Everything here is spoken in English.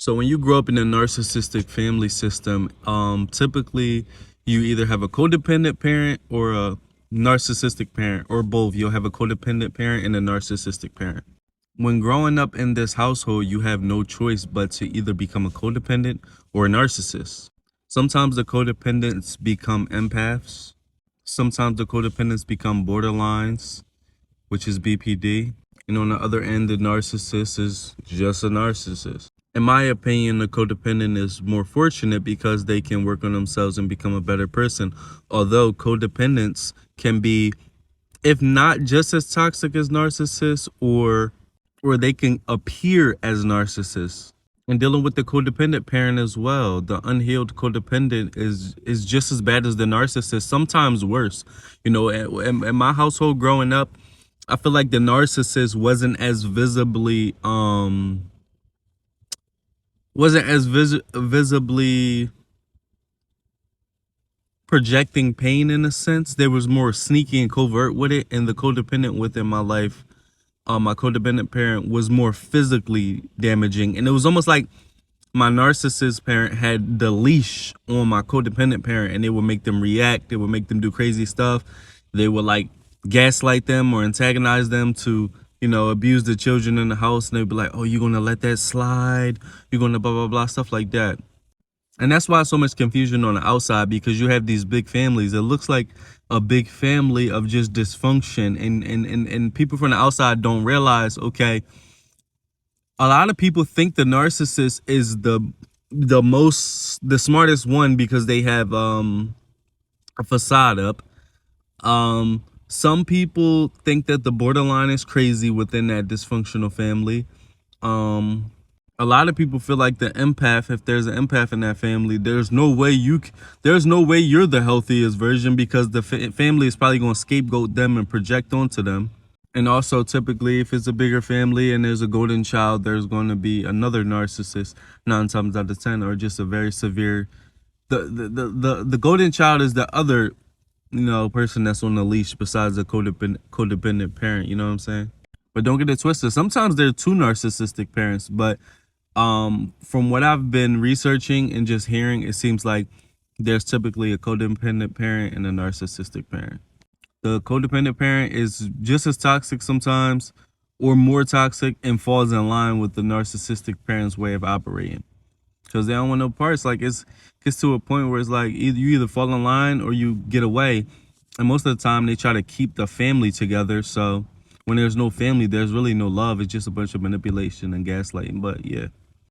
So when you grow up in a narcissistic family system, typically you either have a codependent parent or a narcissistic parent, or both. You'll have a codependent parent and a narcissistic parent. When growing up in this household, you have no choice but to either become a codependent or a narcissist. Sometimes the codependents become empaths. Sometimes the codependents become borderlines, which is BPD. And on the other end, the narcissist is just a narcissist. In my opinion, the codependent is more fortunate because they can work on themselves and become a better person. Although codependents can be, if not just as toxic as narcissists, or they can appear as narcissists. And dealing with the codependent parent as well, the unhealed codependent is just as bad as the narcissist, sometimes worse. You know, in my household growing up, I feel like the narcissist wasn't as visibly projecting pain in a sense. There was more sneaky and covert with it, and the codependent within my life, my codependent parent, was more physically damaging. And it was almost like my narcissist parent had the leash on my codependent parent, and it would make them react. It would make them do crazy stuff. They would like gaslight them or antagonize them to, you know, abuse the children in the house. And they'd be like, oh, you're going to let that slide? You're going to blah, blah, blah, stuff like that. And that's why so much confusion on the outside, because you have these big families. It looks like a big family of just dysfunction. And people from the outside don't realize, okay, a lot of people think the narcissist is the smartest one because they have a facade up. Some people think that the borderline is crazy within that dysfunctional family. A lot of people feel like the empath, if there's an empath in that family, there's no way you're the healthiest version, because the family is probably going to scapegoat them and project onto them. And also, typically, if it's a bigger family and there's a golden child, there's going to be another narcissist 9 times out of 10, or just a very severe. The golden child is the other, you know, person that's on the leash besides the codependent parent. You know what I'm saying? But don't get it twisted. Sometimes there are 2 narcissistic parents, but from what I've been researching and just hearing, it seems like there's typically a codependent parent and a narcissistic parent. The codependent parent is just as toxic sometimes, or more toxic, and falls in line with the narcissistic parent's way of operating, because they don't want no parts. Like, it gets to a point where it's like you either fall in line or you get away. And most of the time they try to keep the family together. So when there's no family, there's really no love. It's just a bunch of manipulation and gaslighting. But yeah.